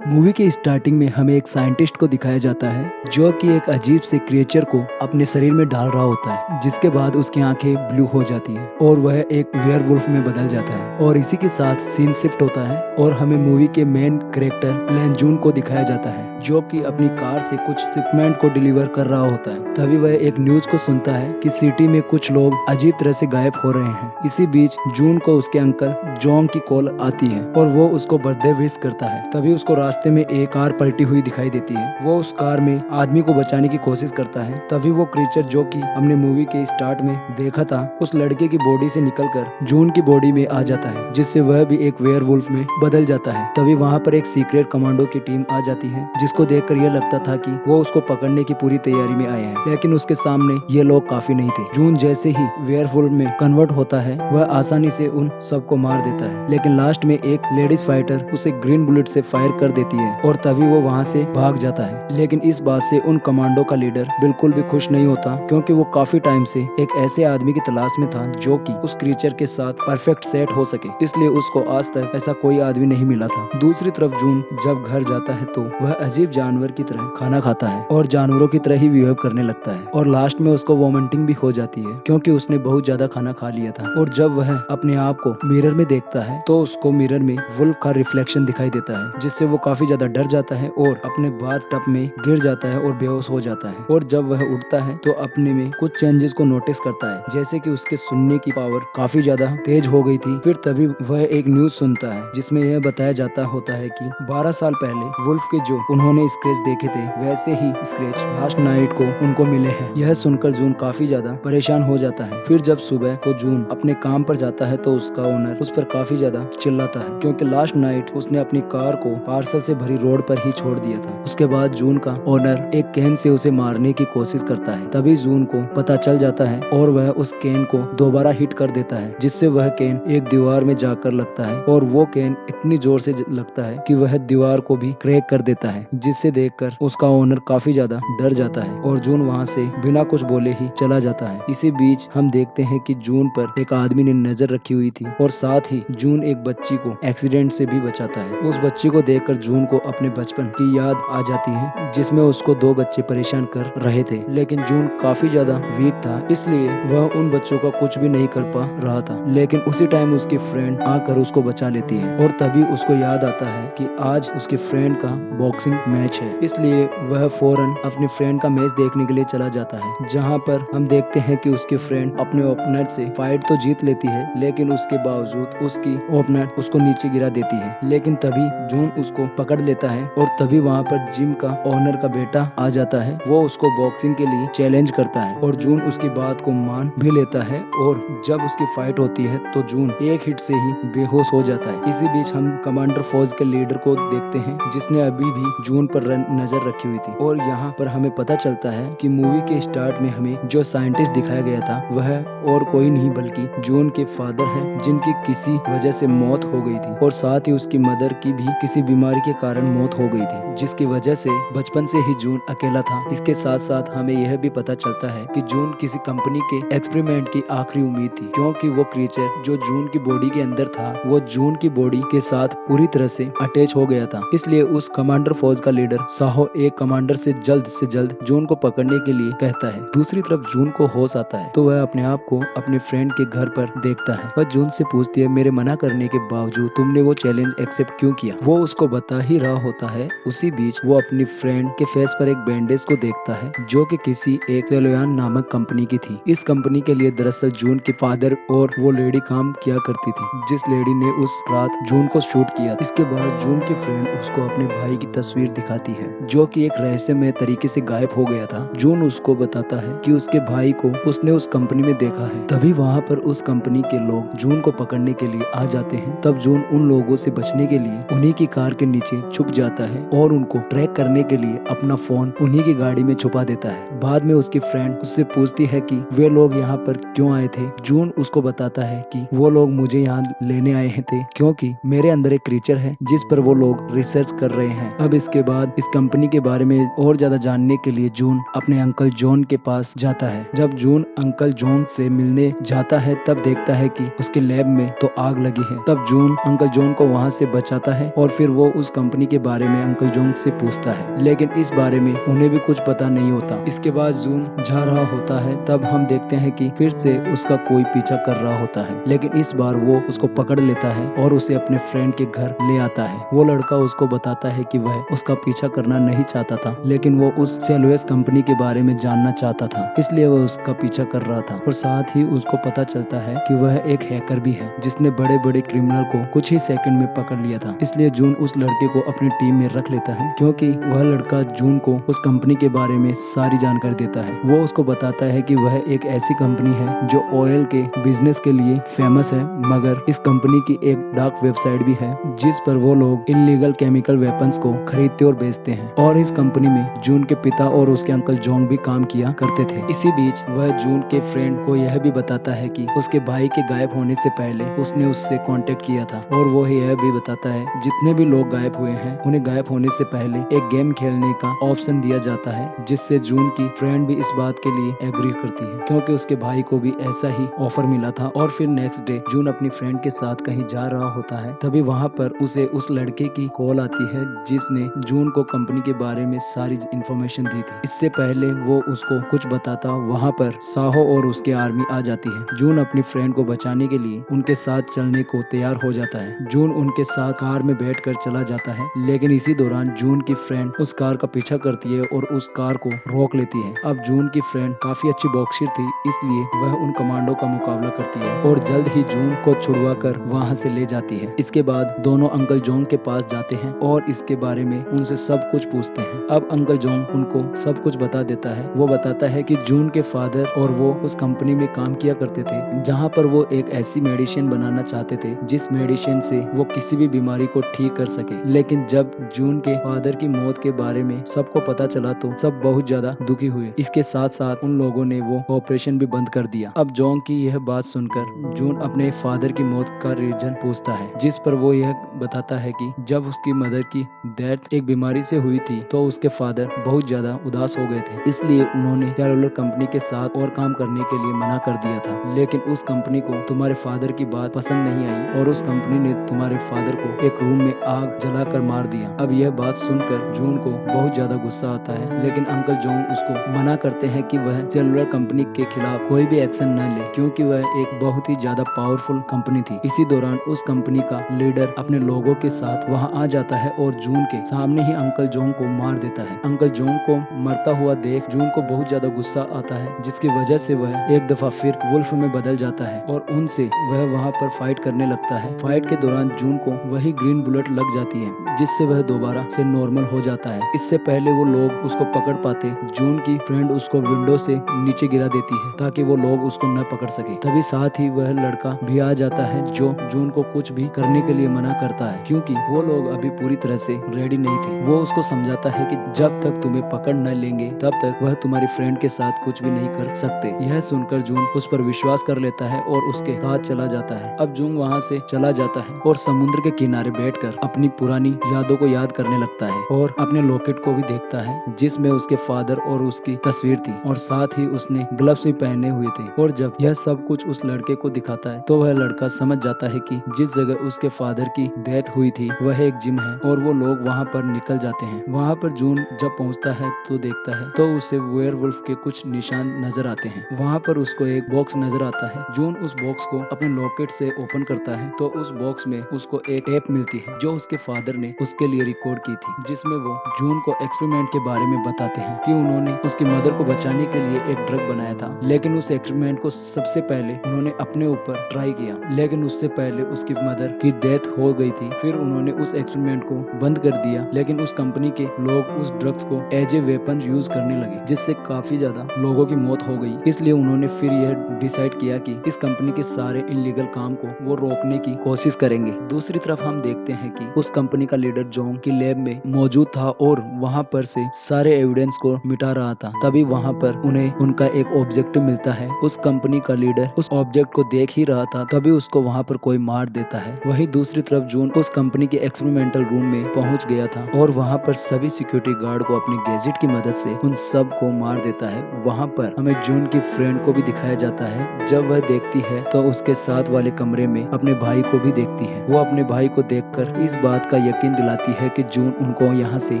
Movie के starting में हमें एक साइंटिस्ट को दिखाया जाता है जो कि एक अजीब से क्रिएचर को अपने शरीर में डाल रहा होता है, जिसके बाद उसकी आंखें ब्लू हो जाती है और वह एक वेयरवुल्फ में बदल जाता है। और इसी के साथ सीन शिफ्ट होता है और हमें मूवी के मेन कैरेक्टर लेन जून को दिखाया जाता है जो कि अपनी कार से कुछ शिपमेंट को डिलीवर कर रहा होता है। तभी वह एक न्यूज को सुनता है कि सिटी में कुछ लोग अजीब तरह से गायब हो रहे हैं। इसी बीच जून को उसके अंकल जॉन की कॉल आती है और वो उसको बर्थडे विश करता है। तभी उसको रास्ते में एक कार पलटी हुई दिखाई देती है। वो उस कार में आदमी को बचाने की कोशिश करता है। तभी वो क्रीचर जो कि हमने मूवी के स्टार्ट में देखा था उस लड़के की बॉडी से निकलकर जून की बॉडी में आ जाता है, जिससे वह भी एक वेयरवुल्फ में बदल जाता है। तभी वहाँ पर एक सीक्रेट कमांडो की टीम आ जाती है, जिसको देखकर यह लगता था कि वो उसको पकड़ने की पूरी तैयारी में आए हैं, लेकिन उसके सामने ये लोग काफी नहीं थे। जून जैसे ही वेयरवुल्फ में कन्वर्ट होता है वह आसानी से उन सबको मार देता है, लेकिन लास्ट में एक लेडीज फाइटर उसे ग्रीन बुलेट से फायर कर देती है और तभी वो वहाँ से भाग जाता है। लेकिन इस बात से उन कमांडो का लीडर बिल्कुल भी खुश नहीं होता, क्योंकि वो काफी टाइम से एक ऐसे आदमी की तलाश में था जो कि उस क्रीचर के साथ परफेक्ट सेट हो सके, इसलिए उसको आज तक ऐसा कोई आदमी नहीं मिला था। दूसरी तरफ जून जब घर जाता है तो वह अजीब जानवर की तरह खाना खाता है और जानवरों की तरह ही बिहेव करने लगता है और लास्ट में उसको वोमिटिंग भी हो जाती है, क्योंकि उसने बहुत ज्यादा खाना खा लिया था। और जब वह अपने आप को मिरर में देखता है तो उसको मिरर में वुल्फ का रिफ्लेक्शन दिखाई देता है, जिससे वो काफी ज्यादा डर जाता है और अपने बाथ टब में गिर जाता है और बेहोश हो जाता है। और जब वह उठता है तो अपने में कुछ चेंजेस को नोटिस करता है, जैसे कि उसके सुनने की पावर काफी ज्यादा तेज हो गई थी। फिर तभी वह एक न्यूज सुनता है जिसमें यह बताया जाता होता है कि 12 साल पहले वुल्फ के जो उन्होंने स्क्रैच देखे थे वैसे ही स्क्रैच लास्ट नाइट को उनको मिले हैं। यह सुनकर जून काफी ज्यादा परेशान हो जाता है। फिर जब सुबह को जून अपने काम पर जाता है तो उसका ओनर उस पर काफी ज्यादा चिल्लाता है, क्योंकि लास्ट नाइट उसने अपनी कार को पार्सल से भरी रोड पर ही छोड़ दिया था। उसके बाद जून का ओनर एक कैन से उसे मारने की कोशिश करता है। तभी जून को पता चल जाता है और वह उस कैन को दोबारा हिट कर देता है, जिससे वह कैन एक दीवार में जाकर लगता है और वो कैन इतनी जोर से लगता है कि वह दीवार को भी क्रैक कर देता है, जिससे देखकर उसका ओनर काफी ज्यादा डर जाता है और जून वहाँ से बिना कुछ बोले ही चला जाता है। इसी बीच हम देखते हैं कि जून पर एक आदमी ने नजर रखी हुई थी और साथ ही जून एक बच्ची को एक्सीडेंट से भी बचाता है। उस बच्ची को देखकर जून को अपने बचपन की याद आ जाती है, जिसमें उसको दो बच्चे परेशान कर रहे थे, लेकिन जून काफी ज्यादा वीक था, इसलिए वह उन बच्चों का कुछ भी नहीं कर पा रहा था। लेकिन उसी टाइम उसकी फ्रेंड आकर उसको बचा लेती है और तभी उसको याद आता है कि आज उसके फ्रेंड का बॉक्सिंग मैच है, इसलिए वह फौरन अपने फ्रेंड का मैच देखने के लिए चला जाता है। जहां पर हम देखते हैं कि उसके फ्रेंड अपने ओपनर से फाइट तो जीत लेती है, लेकिन उसके बावजूद उसकी ओपनर उसको नीचे गिरा देती है। लेकिन तभी जून उसको पकड़ लेता है और तभी वहाँ पर जिम का ओनर का बेटा आ जाता है। वो उसको बॉक्सिंग के लिए चैलेंज करता है और जून उसकी बात को मान भी लेता है और जब उसकी फाइट होती है तो जून एक हिट से ही बेहोश हो जाता है। इसी बीच हम कमांडर फौज के लीडर को देखते हैं, जिसने अभी भी जून पर नजर रखी हुई थी। और यहाँ पर हमें पता चलता है कि मूवी के स्टार्ट में हमें जो साइंटिस्ट दिखाया गया था वह और कोई नहीं बल्कि जून के फादर हैं, जिनकी किसी वजह से मौत हो गई थी और साथ ही उसकी मदर की भी किसी बीमारी के कारण मौत हो गई थी, जिसकी वजह से बचपन से ही जून अकेला था। इसके साथ साथ हमें यह भी पता चलता है कि जून किसी कंपनी के एक्सपेरिमेंट की आखिरी उम्मीद थी, क्योंकि वो क्रीचर जो जून की बॉडी के अंदर था वो जून की बॉडी के साथ पूरी तरह से अटैच हो गया था। इसलिए उस कमांडर फौज का लीडर साहो एक कमांडर से जल्द जून को पकड़ने के लिए कहता है। दूसरी तरफ जून को होश आता है तो वह अपने आप को अपने फ्रेंड के घर पर देखता है। वह जून से पूछती है, मेरे मना करने के बावजूद तुमने वो चैलेंज एक्सेप्ट क्यों किया? वो उसको बता ही रहा होता है। उसी बीच वो अपनी फ्रेंड के फेस पर एक बैंडेज को देखता है जो कि किसी एक सेलोयान नामक कंपनी की थी। इस कंपनी के लिए दरअसल जून के फादर और वो लेडी काम किया करती थी, जिस लेडी ने उस रात जून को शूट किया। इसके बाद जून की फ्रेंड उसको अपने भाई की तस्वीर दिखाती है जो कि एक रहस्यमय तरीके से गायब हो गया था। जून उसको बताता है कि उसके भाई को उसने उस कंपनी में देखा है। तभी वहाँ पर उस कंपनी के लोग जून को पकड़ने के लिए आ जाते हैं। तब जून उन लोगों से बचने के लिए उन्हीं की कार के नीचे छुप जाता है और उनको ट्रैक करने के लिए अपना फोन उन्हीं की गाड़ी में छुपा देता है। बाद में उसकी फ्रेंड उससे पूछती है कि वे लोग यहाँ पर क्यों आए थे। जून उसको बताता है कि वो लोग मुझे यहाँ लेने आए थे क्योंकि मेरे अंदर एक क्रीचर है जिस पर वो लोग रिसर्च कर रहे हैं। अब इसके बाद इस कंपनी के बारे में और ज्यादा जानने के लिए जून अपने अंकल जॉन के पास जाता है। जब जून अंकल जॉन से मिलने जाता है तब देखता है कि उसके लैब में तो आग लगी है। तब जून अंकल जॉन को वहाँ से बचाता है और फिर वो उस उस कंपनी के बारे में अंकल जोंग से पूछता है, लेकिन इस बारे में उन्हें भी कुछ पता नहीं होता। इसके बाद जून जा रहा होता है, तब हम देखते हैं कि फिर से उसका कोई पीछा कर रहा होता है, लेकिन इस बार वो उसको पकड़ लेता है और उसे अपने फ्रेंड के घर ले आता है। वो लड़का उसको बताता है कि वह उसका पीछा करना नहीं चाहता था, लेकिन वो उस सेलवेस कंपनी के बारे में जानना चाहता था, इसलिए वह उसका पीछा कर रहा था। और साथ ही उसको पता चलता है कि वह एक हैकर भी है, जिसने बड़े बड़े क्रिमिनल को कुछ ही सेकंड में पकड़ लिया था। इसलिए जून उस लड़के को अपनी टीम में रख लेता है, क्योंकि वह लड़का जून को उस कंपनी के बारे में सारी जानकारी देता है। वो उसको बताता है कि वह एक ऐसी कंपनी है जो ऑयल के बिजनेस के लिए फेमस है, मगर इस कंपनी की एक डार्क वेबसाइट भी है जिस पर वो लोग इलीगल केमिकल वेपन्स को खरीदते और बेचते हैं। और इस कंपनी में जून के पिता और उसके अंकल जोंग भी काम किया करते थे। इसी बीच वह जून के फ्रेंड को यह भी बताता है कि उसके भाई के गायब होने से पहले उसने उससे कांटेक्ट किया था, और वो यह भी बताता है जितने भी लोग गायब हुए हैं उन्हें गायब होने से पहले एक गेम खेलने का ऑप्शन दिया जाता है, जिससे जून की फ्रेंड भी इस बात के लिए एग्री करती है, क्योंकि उसके भाई को भी ऐसा ही ऑफर मिला था। और फिर नेक्स्ट डे जून अपनी फ्रेंड के साथ कहीं जा रहा होता है, तभी वहाँ पर उसे उस लड़के की कॉल आती है जिसने जून को कंपनी के बारे में सारी इंफॉर्मेशन दी थी। इससे पहले वो उसको कुछ बताता, वहाँ पर साहो और उसकी आर्मी आ जाती है। जून अपनी फ्रेंड को बचाने के लिए उनके साथ चलने को तैयार हो जाता है। जून उनके साथ कार में बैठकर चला जाता है, लेकिन इसी दौरान जून की फ्रेंड उस कार का पीछा करती है और उस कार को रोक लेती है। अब जून की फ्रेंड काफी अच्छी बॉक्सर थी, इसलिए वह उन कमांडो का मुकाबला करती है और जल्द ही जून को छुड़वा कर वहाँ से ले जाती है। इसके बाद दोनों अंकल जोंग के पास जाते हैं और इसके बारे में उनसे सब कुछ पूछते हैं। अब अंकल जोंग उनको सब कुछ बता देता है। वो बताता है कि जून के फादर और वो उस कंपनी में काम किया करते थे, जहाँ पर वो एक ऐसी मेडिसिन बनाना चाहते थे जिस मेडिसिन से वो किसी भी बीमारी को ठीक कर सके। लेकिन जब जून के फादर की मौत के बारे में सबको पता चला तो सब बहुत ज्यादा दुखी हुए। इसके साथ साथ उन लोगों ने वो ऑपरेशन भी बंद कर दिया। अब जोंग की यह बात सुनकर जून अपने फादर की मौत का रीजन पूछता है, जिस पर वो यह बताता है कि जब उसकी मदर की डेथ एक बीमारी से हुई थी तो उसके फादर बहुत ज्यादा उदास हो गए थे, इसलिए उन्होंने कैरोलर कंपनी के साथ और काम करने के लिए मना कर दिया था। लेकिन उस कंपनी को तुम्हारे फादर की बात पसंद नहीं आई और उस कंपनी ने तुम्हारे फादर को एक रूम में आग जलाकर मार दिया। अब यह बात सुनकर जून को बहुत ज्यादा गुस्सा आता है, लेकिन अंकल जोंग उसको मना करते हैं कि वह सेलुलर कंपनी के खिलाफ कोई भी एक्शन न ले, क्योंकि वह एक बहुत ही ज्यादा पावरफुल कंपनी थी। इसी दौरान उस कंपनी का लीडर अपने लोगों के साथ वहां आ जाता है और जून के सामने ही अंकल जोंग को मार देता है। अंकल जोंग को मरता हुआ देख जून को बहुत ज्यादा गुस्सा आता है, जिसकी वजह से वह एक दफा फिर वुल्फ में बदल जाता है और उनसे वह वहां पर फाइट करने लगता है। फाइट के दौरान जून को वही ग्रीन बुलेट लग जाती है, जिससे वह दोबारा से नॉर्मल हो जाता है। इससे पहले वो लोग उसको पकड़ पाते, जून की फ्रेंड उसको विंडो से नीचे गिरा देती है ताकि वो लोग उसको न पकड़ सके। तभी साथ ही वह लड़का भी आ जाता है जो जून को कुछ भी करने के लिए मना करता है, क्योंकि वो लोग अभी पूरी तरह से रेडी नहीं थे। वो उसको समझाता है कि जब तक तुम्हें पकड़ न लेंगे तब तक वह तुम्हारी फ्रेंड के साथ कुछ भी नहीं कर सकते। यह सुनकर जून उस पर विश्वास कर लेता है और उसके साथ चला जाता है। अब जून वहाँ से चला जाता है और समुद्र के किनारे बैठकर अपनी पुरानी यादों को याद करने लगता है और अपने लॉकेट को भी देखता है जिसमें उसके फादर और उसकी तस्वीर थी और साथ ही उसने ग्लव्स भी पहने हुए थे। और जब यह सब कुछ उस लड़के को दिखाता है तो वह लड़का समझ जाता है कि जिस जगह उसके फादर की डेथ हुई थी वह एक जिम है और वो लोग वहाँ पर निकल जाते हैं। वहाँ पर जून जब पहुँचता है तो देखता है तो उसे वेयरवुल्फ के कुछ निशान नजर आते हैं। वहाँ पर उसको एक बॉक्स नजर आता है। जून उस बॉक्स को अपने लॉकेट से ओपन करता है तो उस बॉक्स में उसको एक टेप मिलती है जो उसके फादर ने उसके लिए रिकॉर्ड की थी, जिसमें वो जून को एक्सपेरिमेंट के बारे में बताते हैं कि उन्होंने उसकी मदर को बचाने के लिए एक ड्रग बनाया था, लेकिन उस एक्सपेरिमेंट को सबसे पहले उन्होंने अपने ऊपर ट्राई किया, लेकिन उससे पहले उसकी मदर की डेथ हो गई थी। फिर उन्होंने उस एक्सपेरिमेंट को बंद कर दिया, लेकिन उस कंपनी के लोग उस ड्रग्स को एज ए वेपन यूज करने लगे, जिससे काफी ज्यादा लोगों की मौत हो गई। इसलिए उन्होंने फिर यह डिसाइड किया कि इस कंपनी के सारे इलीगल काम को वो रोकने की कोशिश करेंगे। दूसरी तरफ हम देखते हैं कि उस कंपनी का लीडर जोंग की लैब में मौजूद था और वहाँ पर से सारे एविडेंस को मिटा रहा था। तभी वहाँ पर उन्हें उनका एक ऑब्जेक्टिव मिलता है। उस कंपनी का लीडर उस ऑब्जेक्ट को देख ही रहा था, तभी उसको वहाँ पर कोई मार देता है। वहीं दूसरी तरफ जून उस कंपनी के एक्सपेरिमेंटल रूम में पहुँच गया था और वहाँ पर सभी सिक्योरिटी गार्ड को अपनी गैजेट की मदद से उन सब को मार देता है। वहाँ पर हमें जून की फ्रेंड को भी दिखाया जाता है। जब वह देखती है तो उसके साथ वाले कमरे में अपने भाई को भी देखती है। वो अपने भाई को देखकर इस बात का का यकीन दिलाती है कि जून उनको यहाँ से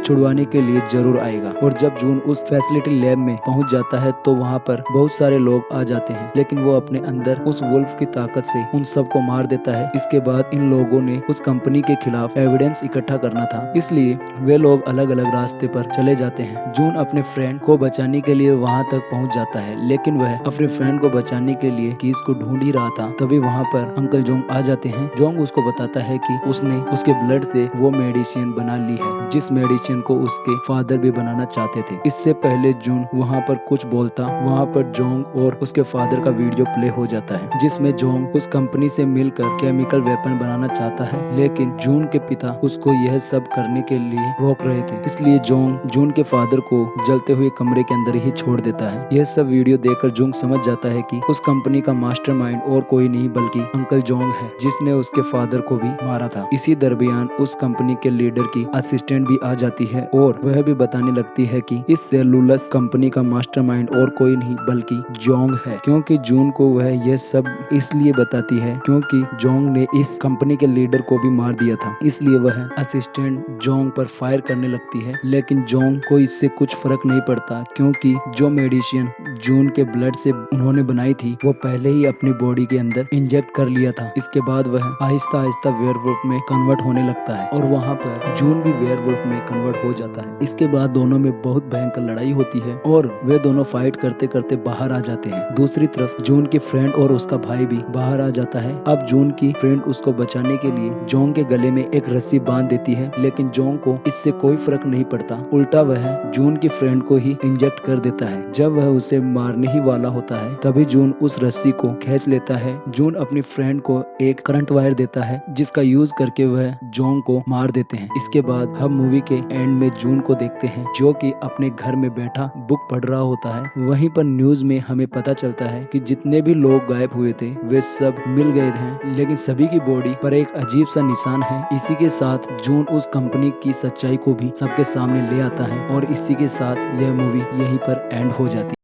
छुड़वाने के लिए जरूर आएगा। और जब जून उस फैसिलिटी लैब में पहुंच जाता है तो वहाँ पर बहुत सारे लोग आ जाते हैं, लेकिन वो अपने अंदर उस वुल्फ की ताकत से उन सबको मार देता है। इसके बाद इन लोगों ने उस कंपनी के खिलाफ एविडेंस इकट्ठा करना था, इसलिए वे लोग अलग अलग रास्ते पर चले जाते हैं। जून अपने फ्रेंड को बचाने के लिए वहाँ तक पहुँच जाता है, लेकिन वह अपने फ्रेंड को बचाने के लिए कीज को ढूंढ ही रहा था। तभी वहाँ पर अंकल जोंग आ जाते हैं। जोंग उसको बताता है कि उसने उसके ब्लड से वो मेडिसिन बना ली है, जिस मेडिसिन को उसके फादर भी बनाना चाहते थे। इससे पहले जून वहाँ पर कुछ बोलता, वहाँ पर जोंग और उसके फादर का वीडियो प्ले हो जाता है, जिसमें जोंग उस कंपनी से मिलकर केमिकल वेपन बनाना चाहता है, लेकिन जून के पिता उसको यह सब करने के लिए रोक रहे थे। इसलिए जोंग जून के फादर को जलते हुए कमरे के अंदर ही छोड़ देता है। यह सब वीडियो देखकर जोंग समझ जाता है कि उस कंपनी का मास्टरमाइंड और कोई नहीं बल्कि अंकल जोंग है, जिसने उसके फादर को भी मारा था। इसी दरमियान उस कंपनी के लीडर की असिस्टेंट भी आ जाती है और वह भी बताने लगती है कि इस सेलुलस कंपनी का मास्टरमाइंड और कोई नहीं बल्कि जोंग है। क्योंकि जून को वह यह सब इसलिए बताती है क्योंकि जोंग ने इस कंपनी के लीडर को भी मार दिया था, इसलिए वह असिस्टेंट जोंग पर फायर करने लगती है। लेकिन जोंग को इससे कुछ फर्क नहीं पड़ता, क्योंकि जो मेडिसिन जून के ब्लड से उन्होंने बनाई थी वो पहले ही अपनी बॉडी के अंदर इंजेक्ट कर लिया था। इसके बाद वह आहिस्ता आहिस्ता वेयरवुल्फ में कन्वर्ट होने लगता है और वहाँ पर जून भी वेयरवुल्फ में कन्वर्ट हो जाता है। इसके बाद दोनों में बहुत भयंकर लड़ाई होती है और वे दोनों फाइट करते करते बाहर आ जाते हैं। दूसरी तरफ जून की फ्रेंड और उसका भाई भी बाहर आ जाता है। अब जून की फ्रेंड उसको बचाने के लिए जोंग के गले में एक रस्सी बांध देती है, लेकिन जोंग को इससे कोई फर्क नहीं पड़ता। उल्टा वह जून की फ्रेंड को ही इंजेक्ट कर देता है। जब वह उसे मारने ही वाला होता है तभी जून उस रस्सी को खींच लेता है। जून अपनी फ्रेंड को एक करंट वायर देता है, जिसका यूज करके वह जोंग को मार देते हैं। इसके बाद हम मूवी के एंड में जून को देखते हैं, जो कि अपने घर में बैठा बुक पढ़ रहा होता है। वहीं पर न्यूज में हमें पता चलता है कि जितने भी लोग गायब हुए थे वे सब मिल गए हैं, लेकिन सभी की बॉडी पर एक अजीब सा निशान है। इसी के साथ जून उस कंपनी की सच्चाई को भी सबके सामने ले आता है और इसी के साथ यह मूवी यहीं पर एंड हो जाती है।